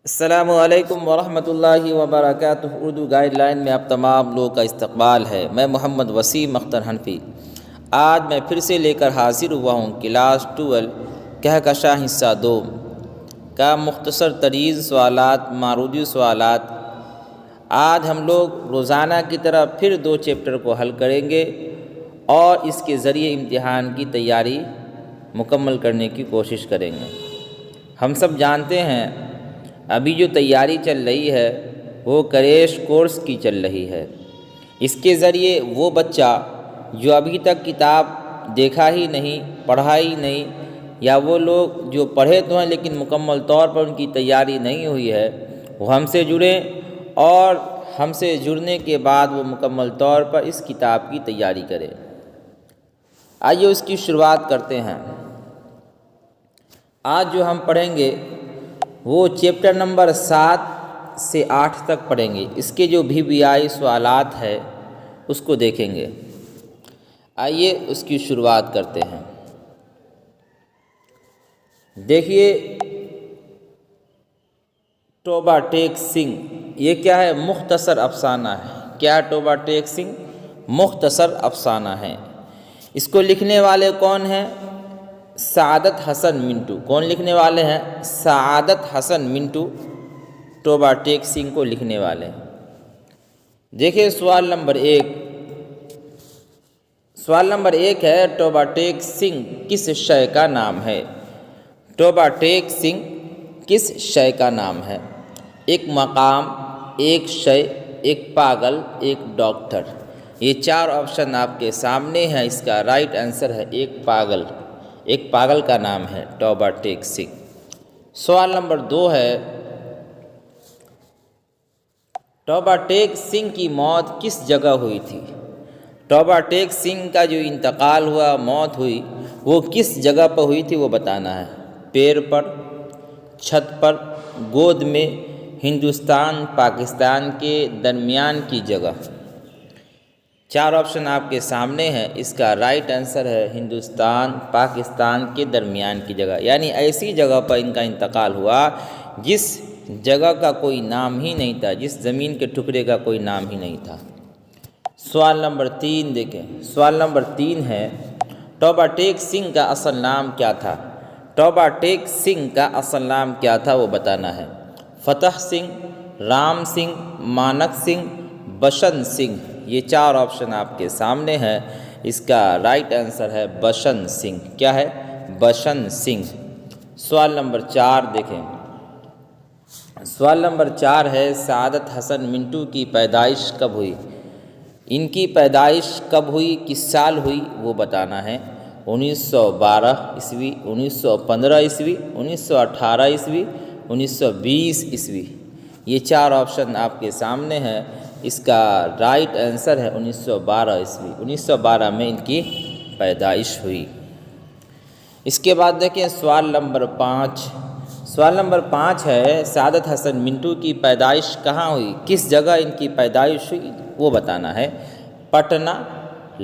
السلام علیکم ورحمۃ اللہ وبرکاتہ۔ اردو گائیڈ لائن میں آپ تمام لوگوں کا استقبال ہے۔ میں محمد وسیم اختر حنفی آج میں پھر سے لے کر حاضر ہوا ہوں کلاس 12 کہکشاں حصہ 2 کا مختصر ترین سوالات معروضی سوالات۔ آج ہم لوگ روزانہ کی طرح پھر 2 چیپٹر کو حل کریں گے اور اس کے ذریعے امتحان کی تیاری مکمل کرنے کی کوشش کریں گے۔ ہم سب جانتے ہیں ابھی جو تیاری چل رہی ہے وہ کریش کورس کی چل رہی ہے۔ اس کے ذریعے وہ بچہ جو ابھی تک کتاب دیکھا ہی نہیں، پڑھا ہی نہیں، یا وہ لوگ جو پڑھے تو ہیں لیکن مکمل طور پر ان کی تیاری نہیں ہوئی ہے، وہ ہم سے جڑیں اور ہم سے جڑنے کے بعد وہ مکمل طور پر اس کتاب کی تیاری کریں۔ آئیے اس کی شروعات کرتے ہیں۔ آج جو ہم پڑھیں گے وہ چیپٹر نمبر 7 سے 8 تک پڑھیں گے۔ اس کے جو VBI سوالات ہے اس کو دیکھیں گے۔ آئیے اس کی شروعات کرتے ہیں۔ دیکھیے، توبہ ٹیک سنگھ یہ کیا ہے؟ مختصر افسانہ ہے۔ کیا توبہ ٹیک سنگھ؟ مختصر افسانہ ہے۔ اس کو لکھنے والے کون ہیں؟ سعادت حسن منٹو۔ کون لکھنے والے ہیں؟ سعادت حسن منٹو توبہ ٹیک سنگھ کو لکھنے والے ہیں۔ دیکھیں سوال نمبر 1۔ سوال نمبر 1 ہے توبہ ٹیک سنگھ کس شے کا نام ہے؟ توبہ ٹیک سنگھ کس شے کا نام ہے؟ ایک مقام، ایک شے، ایک پاگل، ایک ڈاکٹر۔ یہ 4 آپشن آپ کے سامنے ہیں۔ اس کا رائٹ آنسر ہے ایک پاگل۔ ایک پاگل کا نام ہے توبہ ٹیک سنگھ۔ سوال نمبر 2 ہے توبہ ٹیک سنگھ کی موت کس جگہ ہوئی تھی؟ توبہ ٹیک سنگھ کا جو انتقال ہوا، موت ہوئی، وہ کس جگہ پر ہوئی تھی وہ بتانا ہے۔ پیر پر، چھت پر، گود میں، ہندوستان پاکستان کے درمیان کی جگہ۔ 4 آپشن آپ کے سامنے ہیں۔ اس کا رائٹ آنسر ہے ہندوستان پاکستان کے درمیان کی جگہ، یعنی ایسی جگہ پر ان کا انتقال ہوا جس جگہ کا کوئی نام ہی نہیں تھا، جس زمین کے ٹکڑے کا کوئی نام ہی نہیں تھا۔ سوال نمبر 3 دیکھیں۔ سوال نمبر 3 ہے توبہ ٹیک سنگھ کا اصل نام کیا تھا؟ توبہ ٹیک سنگھ کا اصل نام کیا تھا وہ بتانا ہے۔ فتح سنگھ، رام سنگھ، مانک سنگھ، بشن سنگھ۔ یہ 4 آپشن آپ کے سامنے ہے۔ اس کا رائٹ آنسر ہے بشن سنگھ۔ کیا ہے؟ بشن سنگھ۔ سوال نمبر 4 دیکھیں۔ سوال نمبر 4 ہے سعادت حسن منٹو کی پیدائش کب ہوئی؟ ان کی پیدائش کب ہوئی، کس سال ہوئی وہ بتانا ہے۔ 1912 عیسوی، 1915 عیسوی، 1918 عیسوی، 1920 عیسوی۔ یہ 4 آپشن آپ کے سامنے ہیں۔ اس کا رائٹ آنسر ہے 1912 عیسوی۔ 1912 میں ان کی پیدائش ہوئی۔ اس کے بعد دیکھیں سوال نمبر 5۔ سوال نمبر 5 ہے سعادت حسن منٹو کی پیدائش کہاں ہوئی، کس جگہ ان کی پیدائش ہوئی وہ بتانا ہے۔ پٹنہ،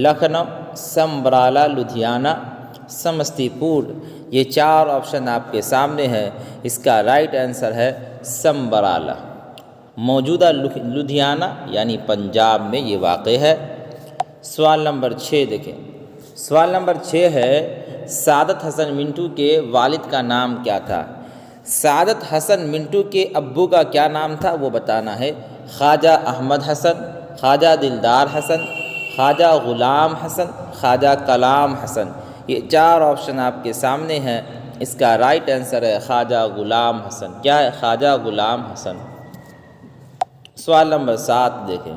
لکھنؤ، سمبرالہ، لدھیانہ، سمستی پور۔ یہ 4 آپشن آپ کے سامنے ہے۔ اس کا رائٹ آنسر ہے سمبرالہ۔ موجودہ لدھیانہ یعنی پنجاب میں یہ واقع ہے۔ سوال نمبر 6 دیکھیں۔ سوال نمبر 6 ہے سعادت حسن منٹو کے والد کا نام کیا تھا؟ سعادت حسن منٹو کے ابو کا کیا نام تھا وہ بتانا ہے۔ خواجہ احمد حسن، خواجہ دلدار حسن، خواجہ غلام حسن، خواجہ کلام حسن۔ یہ 4 آپشن آپ کے سامنے ہیں۔ اس کا رائٹ آنسر ہے خواجہ غلام حسن۔ کیا ہے؟ خواجہ غلام حسن۔ سوال نمبر 7 دیکھیں۔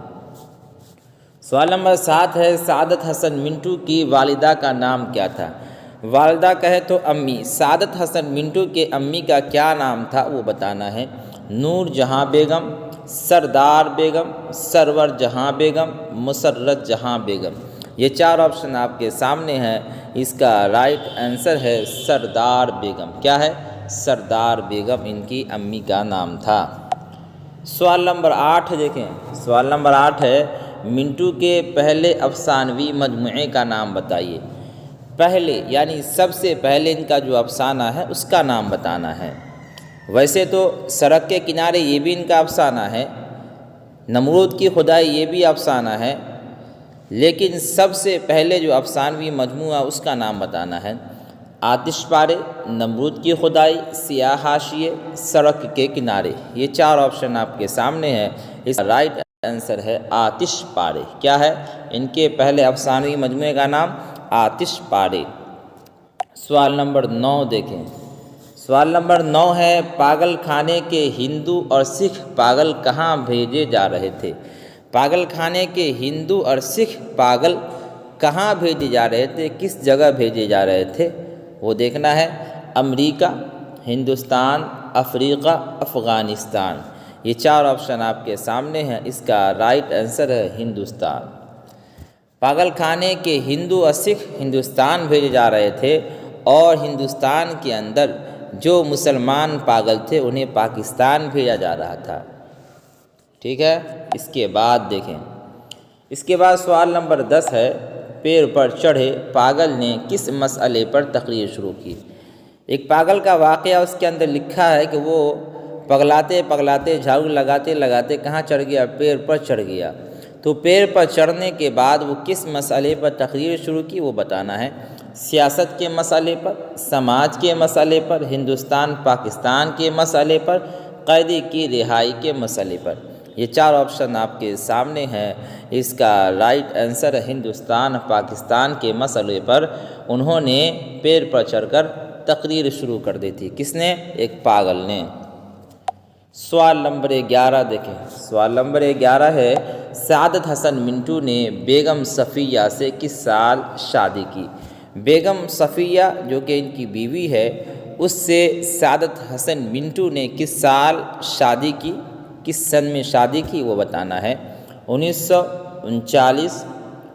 سوال نمبر 7 ہے سعادت حسن منٹو کی والدہ کا نام کیا تھا؟ والدہ کہے تو امی۔ سعادت حسن منٹو کے امی کا کیا نام تھا وہ بتانا ہے۔ نور جہاں بیگم، سردار بیگم، سرور جہاں بیگم، مسرت جہاں بیگم۔ یہ 4 آپشن آپ کے سامنے ہیں۔ اس کا رائٹ آنسر ہے سردار بیگم۔ کیا ہے؟ سردار بیگم ان کی امی کا نام تھا۔ سوال نمبر 8 دیکھیں۔ سوال نمبر 8 ہے منٹو کے پہلے افسانوی مجموعے کا نام بتائیے۔ پہلے یعنی سب سے پہلے ان کا جو افسانہ ہے اس کا نام بتانا ہے۔ ویسے تو سڑک کے کنارے یہ بھی ان کا افسانہ ہے، نمرود کی خدائی یہ بھی افسانہ ہے، لیکن سب سے پہلے جو افسانوی مجموعہ اس کا نام بتانا ہے۔ آتش پارے، نمرود کی خدائی، سیاہ حاشیے، سڑک کے کنارے، یہ 4 آپشن آپ کے سامنے ہے۔ اس کا رائٹ آنسر ہے آتش پارے۔ کیا ہے ان کے پہلے افسانوی مجموعے کا نام؟ آتش پارے۔ سوال نمبر 9 دیکھیں۔ سوال نمبر 9 ہے، پاگل خانے کے ہندو اور سکھ پاگل کہاں بھیجے جا رہے تھے؟ پاگل خانے کے ہندو اور سکھ پاگل کہاں بھیجے جا رہے تھے، کس جگہ بھیجے جا رہے تھے وہ دیکھنا ہے۔ امریکہ، ہندوستان، افریقہ، افغانستان، یہ 4 آپشن آپ کے سامنے ہیں۔ اس کا رائٹ آنسر ہے ہندوستان۔ پاگل خانے کے ہندو اور سکھ ہندوستان بھیجے جا رہے تھے، اور ہندوستان کے اندر جو مسلمان پاگل تھے انہیں پاکستان بھیجا جا رہا تھا۔ ٹھیک ہے، اس کے بعد دیکھیں۔ اس کے بعد سوال نمبر 10 ہے، پیڑ پر چڑھے پاگل نے کس مسئلے پر تقریر شروع کی؟ ایک پاگل کا واقعہ اس کے اندر لکھا ہے کہ وہ پگلاتے پگلاتے، جھاڑو لگاتے لگاتے کہاں چڑھ گیا؟ پیڑ پر چڑھ گیا۔ تو پیڑ پر چڑھنے کے بعد وہ کس مسئلے پر تقریر شروع کی وہ بتانا ہے۔ سیاست کے مسئلے پر، سماج کے مسئلے پر، ہندوستان پاکستان کے مسئلے پر، قیدی کی رہائی کے مسئلے پر، یہ 4 آپشن آپ کے سامنے ہیں۔ اس کا رائٹ آنسر ہے ہندوستان پاکستان کے مسئلے پر انہوں نے پیڑ پر چڑھ کر تقریر شروع کر دی تھی۔ کس نے؟ ایک پاگل نے۔ سوال نمبر 11 دیکھیں۔ سوال نمبر 11 ہے، سعادت حسن منٹو نے بیگم صفیہ سے کس سال شادی کی؟ بیگم صفیہ جو کہ ان کی بیوی ہے، اس سے سعادت حسن منٹو نے کس سال شادی کی، کس سن میں شادی کی وہ بتانا ہے۔ 1939،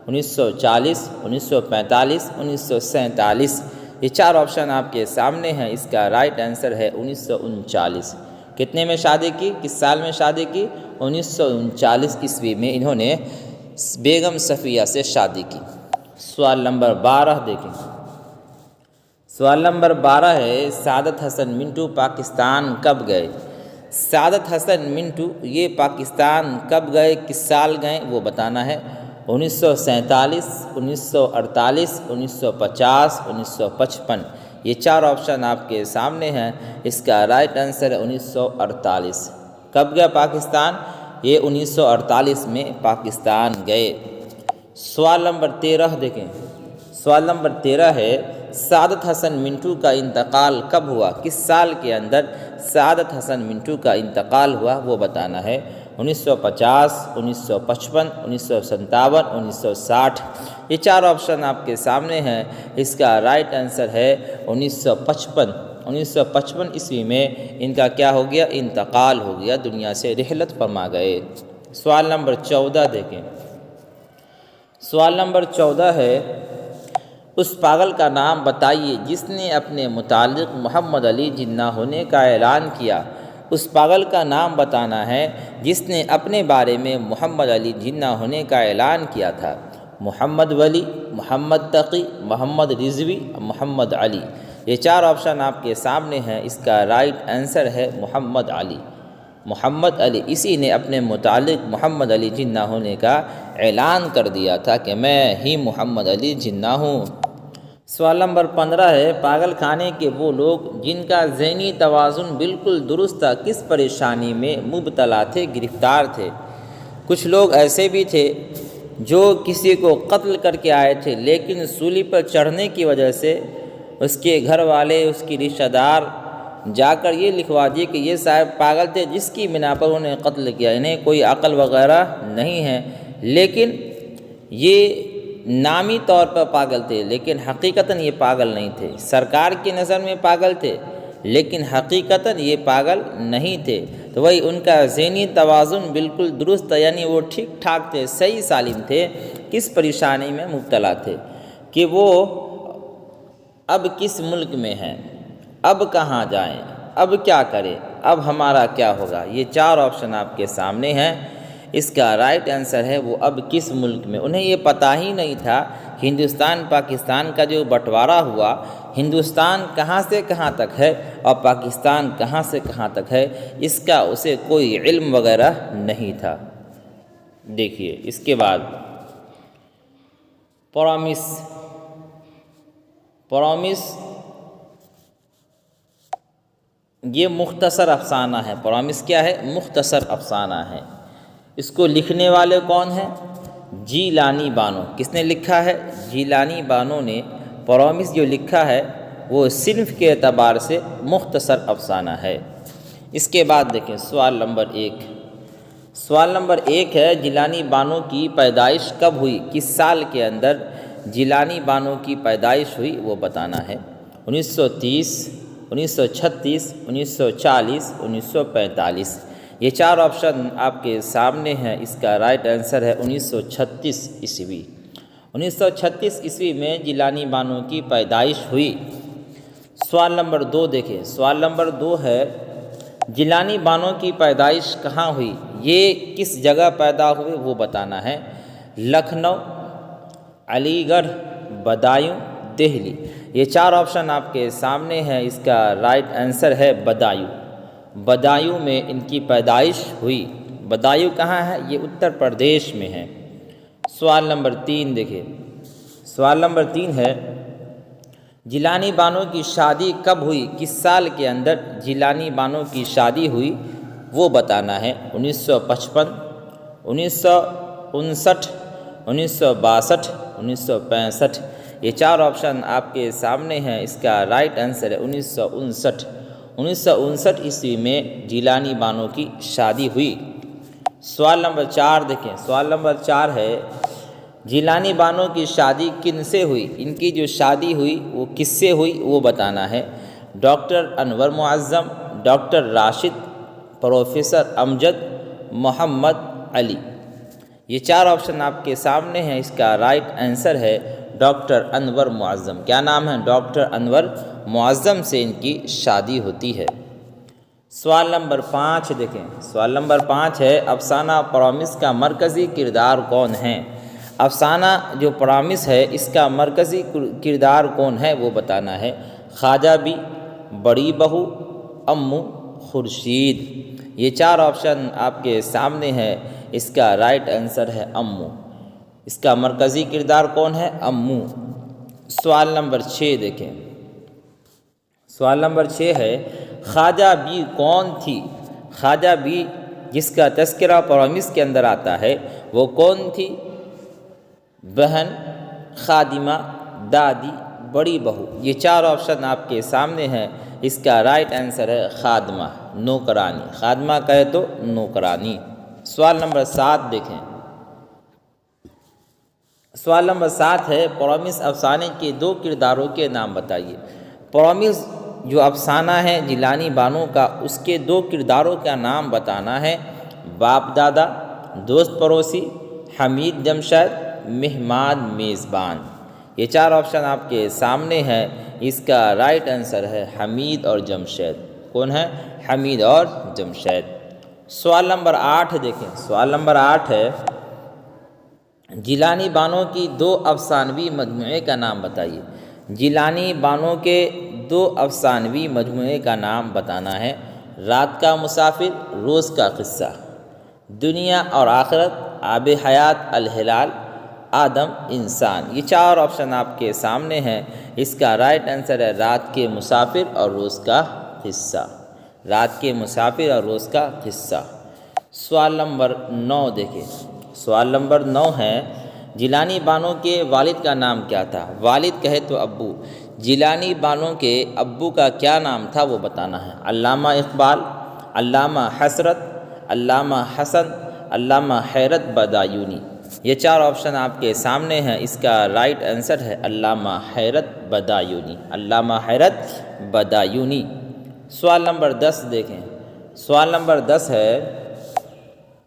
1940، 1945، 1947، یہ 4 آپشن آپ کے سامنے ہیں۔ اس کا رائٹ آنسر ہے 1939۔ کتنے میں شادی کی، کس سال میں شادی کی؟ 1939 عیسوی میں انہوں نے بیگم صفیہ سے شادی کی۔ سوال نمبر 12 دیکھیں۔ سوال نمبر 12 ہے، سعادت حسن منٹو پاکستان کب گئے؟ سعادت حسن منٹو یہ پاکستان کب گئے، کس سال گئے وہ بتانا ہے۔ 1947، 1948، 1950، 1955، یہ 4 آپشن آپ کے سامنے ہیں۔ اس کا رائٹ آنسر ہے 1948۔ کب گیا پاکستان؟ یہ 1948 میں پاکستان گئے۔ سوال نمبر 13 دیکھیں۔ سوال نمبر 13 ہے، سعادت حسن منٹو کا انتقال کب ہوا؟ کس سال کے اندر سعادت حسن منٹو کا انتقال ہوا وہ بتانا ہے۔ 1950، 1955، 1957، 1960، یہ 4 آپشن آپ کے سامنے ہیں۔ اس کا رائٹ آنسر ہے 1955۔ 1955 عیسوی میں ان کا کیا ہو گیا؟ انتقال ہو گیا، دنیا سے رحلت فرما گئے۔ سوال نمبر 14 دیکھیں۔ سوال نمبر 14 ہے، اس پاگل کا نام بتائیے جس نے اپنے متعلق محمد علی جناح ہونے کا اعلان کیا۔ اس پاگل کا نام بتانا ہے جس نے اپنے بارے میں محمد علی جناح ہونے کا اعلان کیا تھا۔ محمد ولی، محمد تقی، محمد رضوی، محمد علی، یہ 4 آپشن آپ کے سامنے ہیں۔ اس کا رائٹ آنسر ہے محمد علی۔ محمد علی، اسی نے اپنے متعلق محمد علی جناح ہونے کا اعلان کر دیا تھا کہ میں ہی محمد علی جناح ہوں۔ سوال نمبر 15 ہے، پاگل خانے کے وہ لوگ جن کا ذہنی توازن بالکل درست تھا کس پریشانی میں مبتلا تھے، گرفتار تھے؟ کچھ لوگ ایسے بھی تھے جو کسی کو قتل کر کے آئے تھے، لیکن سولی پر چڑھنے کی وجہ سے اس کے گھر والے، اس کی رشتہ دار جا کر یہ لکھوا دیے کہ یہ صاحب پاگل تھے جس کی بنا پر انہیں قتل کیا، انہیں کوئی عقل وغیرہ نہیں ہے، لیکن یہ نامی طور پر پاگل تھے، لیکن حقیقتاً یہ پاگل نہیں تھے۔ سرکار کی نظر میں پاگل تھے، لیکن حقیقتاً یہ پاگل نہیں تھے۔ تو وہی ان کا ذہنی توازن بالکل درست تھا، یعنی وہ ٹھیک ٹھاک تھے، صحیح سالم تھے۔ کس پریشانی میں مبتلا تھے کہ وہ اب کس ملک میں ہیں، اب کہاں جائیں، اب کیا کریں، اب ہمارا کیا ہوگا؟ یہ 4 آپشن آپ کے سامنے ہیں۔ اس کا رائٹ آنسر ہے وہ اب کس ملک میں۔ انہیں یہ پتہ ہی نہیں تھا کہ ہندوستان پاکستان کا جو بٹوارہ ہوا ہندوستان کہاں سے کہاں تک ہے اور پاکستان کہاں سے کہاں تک ہے، اس کا اسے کوئی علم وغیرہ نہیں تھا۔ دیکھیے اس کے بعد پرامس یہ مختصر افسانہ ہے۔ پرامس کیا ہے؟ مختصر افسانہ ہے۔ اس کو لکھنے والے کون ہیں؟ جیلانی بانو۔ کس نے لکھا ہے؟ جیلانی بانو نے پرامس جو لکھا ہے وہ صنف کے اعتبار سے مختصر افسانہ ہے۔ اس کے بعد دیکھیں سوال نمبر 1۔ سوال نمبر 1 ہے جیلانی بانو کی پیدائش کب ہوئی؟ کس سال کے اندر جیلانی بانو کی پیدائش ہوئی وہ بتانا ہے۔ 1930، 1936، 1940، 1945۔ یہ 4 آپشن آپ کے سامنے ہیں۔ اس کا رائٹ آنسر ہے 1936 عیسوی۔ 1936 عیسوی میں جیلانی بانو کی پیدائش ہوئی۔ سوال نمبر 2 دیکھیں۔ سوال نمبر 2 ہے جیلانی بانو کی پیدائش کہاں ہوئی؟ یہ کس جگہ پیدا ہوئے وہ بتانا ہے۔ لکھنؤ، علی گڑھ، بدایوں، دہلی۔ یہ 4 آپشن آپ کے سامنے ہیں۔ اس کا رائٹ آنسر ہے بدایوں۔ بدایوں میں ان کی پیدائش ہوئی۔ بدایوں کہاں ہے؟ یہ اتر پردیش میں ہے۔ سوال نمبر 3 دیکھیں۔ سوال نمبر 3 ہے جیلانی بانو کی شادی کب ہوئی؟ کس سال کے اندر جیلانی بانو کی شادی ہوئی وہ بتانا ہے۔ 1955، 1959، 1962، 1965۔ یہ 4 آپشن آپ کے سامنے ہیں۔ اس کا رائٹ آنسر ہے 1959۔ 1959 عیسوی میں جیلانی بانو کی شادی ہوئی۔ سوال نمبر 4 دیکھیں۔ سوال نمبر 4 ہے جیلانی بانو کی شادی کن سے ہوئی؟ ان کی جو شادی ہوئی وہ کس سے ہوئی وہ بتانا ہے۔ ڈاکٹر انور معظم، ڈاکٹر راشد، پروفیسر امجد، محمد علی۔ یہ 4 آپشن آپ کے سامنے ہیں۔ اس کا رائٹ آنسر ہے ڈاکٹر انور معظم۔ کیا نام ہے؟ ڈاکٹر انور معظم سے ان کی شادی ہوتی ہے۔ سوال نمبر 5 دیکھیں۔ سوال نمبر 5 ہے افسانہ پرامس کا مرکزی کردار کون ہے؟ افسانہ جو پرامس ہے اس کا مرکزی کردار کون ہے وہ بتانا ہے۔ خواجہ بی، بڑی بہو، امو، خورشید۔ یہ 4 آپشن آپ کے سامنے ہے۔ اس کا رائٹ آنسر ہے امو۔ اس کا مرکزی کردار کون ہے؟ امو۔ سوال نمبر 6 دیکھیں۔ سوال نمبر 6 ہے خواجہ بی کون تھی؟ خواجہ بی جس کا تذکرہ پرامس کے اندر آتا ہے وہ کون تھی؟ بہن، خادمہ، دادی، بڑی بہو۔ یہ 4 آپشن آپ کے سامنے ہیں۔ اس کا رائٹ آنسر ہے خادمہ، نوکرانی۔ خادمہ کہے تو نوکرانی۔ سوال نمبر 7 دیکھیں۔ سوال نمبر 7 ہے پرامس افسانے کے 2 کرداروں کے نام بتائیے۔ پرامس جو افسانہ ہے جیلانی بانو کا اس کے 2 کرداروں کا نام بتانا ہے۔ باپ دادا، دوست پڑوسی، حمید جمشید، مہمان میزبان۔ یہ 4 آپشن آپ کے سامنے ہیں۔ اس کا رائٹ آنسر ہے حمید اور جمشید۔ کون ہے؟ حمید اور جمشید۔ سوال نمبر 8 دیکھیں۔ سوال نمبر 8 ہے جیلانی بانو کی 2 افسانوی مجموعے کا نام بتائیے۔ جیلانی بانو کے 2 افسانوی مجموعے کا نام بتانا ہے۔ رات کا مسافر، روز کا قصہ، دنیا اور آخرت، آب حیات، الہلال، آدم، انسان۔ یہ 4 آپشن آپ کے سامنے ہیں۔ اس کا رائٹ آنسر ہے رات کے مسافر اور روز کا قصہ۔ رات کے مسافر اور روز کا قصہ۔ سوال نمبر 9 دیکھیں۔ سوال نمبر 9 ہے جیلانی بانو کے والد کا نام کیا تھا؟ والد کہے تو ابو۔ جیلانی بانو کے ابو کا کیا نام تھا وہ بتانا ہے۔ علامہ اقبال، علامہ حسرت، علامہ حسن، علامہ حیرت بدایونی۔ یہ 4 آپشن آپ کے سامنے ہیں۔ اس کا رائٹ آنسر ہے علامہ حیرت بدایونی۔ علامہ حیرت بدایونی۔ سوال نمبر 10 دیکھیں۔ سوال نمبر 10 ہے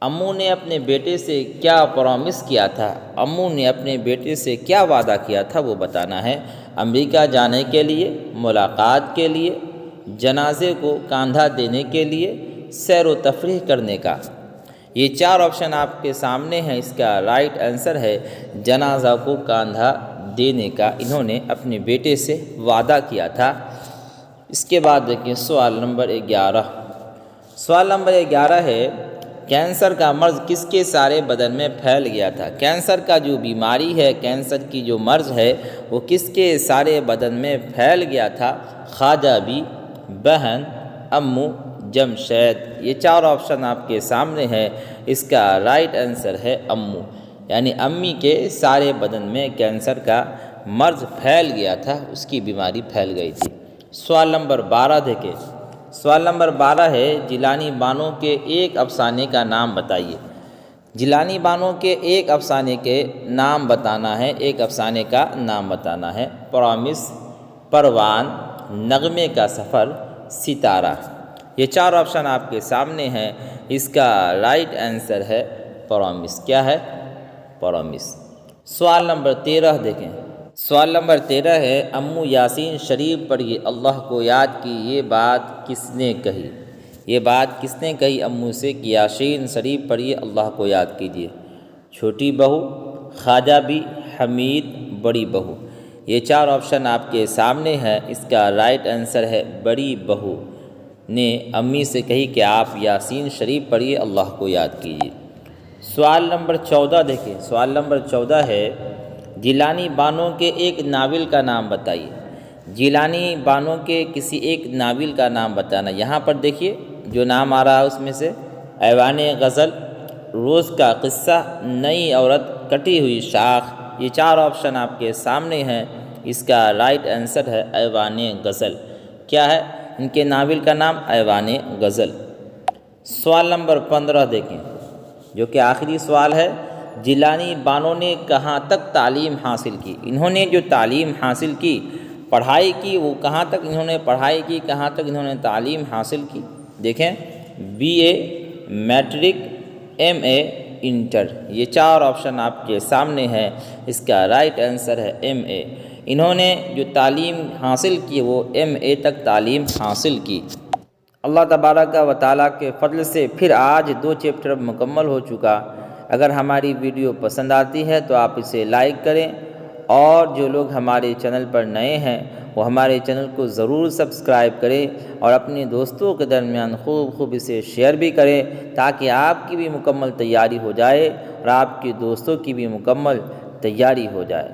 امو نے اپنے بیٹے سے کیا پرامس کیا تھا؟ امو نے اپنے بیٹے سے کیا وعدہ کیا تھا وہ بتانا ہے۔ امریکہ جانے کے لیے، ملاقات کے لیے، جنازے کو کاندھا دینے کے لیے، سیر و تفریح کرنے کا۔ یہ 4 آپشن آپ کے سامنے ہیں۔ اس کا رائٹ آنسر ہے جنازہ کو کاندھا دینے کا انہوں نے اپنے بیٹے سے وعدہ کیا تھا۔ اس کے بعد دیکھیں سوال نمبر 11۔ سوال نمبر 11 ہے کینسر کا مرض کس کے سارے بدن میں پھیل گیا تھا؟ کینسر کا جو بیماری ہے، کینسر کی جو مرض ہے، وہ کس کے سارے بدن میں پھیل گیا تھا؟ خواجہ بھی، بہن، امو، جمشید۔ یہ 4 آپشن آپ کے سامنے ہے۔ اس کا رائٹ آنسر ہے امو، یعنی امی کے سارے بدن میں کینسر کا مرض پھیل گیا تھا، اس کی بیماری پھیل گئی تھی۔ سوال نمبر 12 دیکھیں۔ سوال نمبر 12 ہے جیلانی بانو کے ایک افسانے کا نام بتائیے۔ جیلانی بانو کے ایک افسانے کے نام بتانا ہے، ایک افسانے کا نام بتانا ہے۔ پرامس، پروان، نغمے کا سفر، ستارہ۔ یہ 4 آپشن آپ کے سامنے ہیں۔ اس کا رائٹ آنسر ہے پرامس۔ کیا ہے؟ پرامس۔ سوال نمبر 13 دیکھیں۔ سوال نمبر 13 ہے امو یاسین شریف پڑھیے، اللہ کو یاد کی، یہ بات کس نے کہی؟ یہ بات کس نے کہی امو سے کہ یاسین شریف پڑھیے، اللہ کو یاد کیجیے؟ چھوٹی بہو، خواجہ بھی، حمید، بڑی بہو۔ یہ 4 آپشن آپ کے سامنے ہے۔ اس کا رائٹ آنسر ہے بڑی بہو نے امی سے کہی کہ آپ یاسین شریف پڑھیے، اللہ کو یاد کیجیے۔ سوال نمبر 14 دیکھیں۔ سوال نمبر 14 ہے جیلانی بانو کے ایک ناول کا نام بتائیے۔ جیلانی بانو کے کسی ایک ناول کا نام بتانا۔ یہاں پر دیکھیے جو نام آ رہا ہے اس میں سے ایوان غزل، روز کا قصہ، نئی عورت، کٹی ہوئی شاخ۔ یہ 4 آپشن آپ کے سامنے ہیں۔ اس کا رائٹ آنسر ہے ایوان غزل۔ کیا ہے ان کے ناول کا نام؟ ایوان غزل۔ سوال نمبر 15 دیکھیں جو کہ آخری سوال ہے۔ جیلانی بانو نے کہاں تک تعلیم حاصل کی؟ انہوں نے جو تعلیم حاصل کی، پڑھائی کی، وہ کہاں تک انہوں نے پڑھائی کی، کہاں تک انہوں نے تعلیم حاصل کی؟ دیکھیں B A, matric, M A, inter. یہ 4 آپشن آپ کے سامنے ہے۔ اس کا رائٹ آنسر ہے ایم اے۔ انہوں نے جو تعلیم حاصل کی وہ ایم اے تک تعلیم حاصل کی۔ اللہ تبارک و تعالیٰ کے فضل سے پھر آج 2 چیپٹر مکمل ہو چکا۔ اگر ہماری ویڈیو پسند آتی ہے تو آپ اسے لائک کریں، اور جو لوگ ہمارے چینل پر نئے ہیں وہ ہمارے چینل کو ضرور سبسکرائب کریں، اور اپنے دوستوں کے درمیان خوب اسے شیئر بھی کریں تاکہ آپ کی بھی مکمل تیاری ہو جائے اور آپ کے دوستوں کی بھی مکمل تیاری ہو جائے۔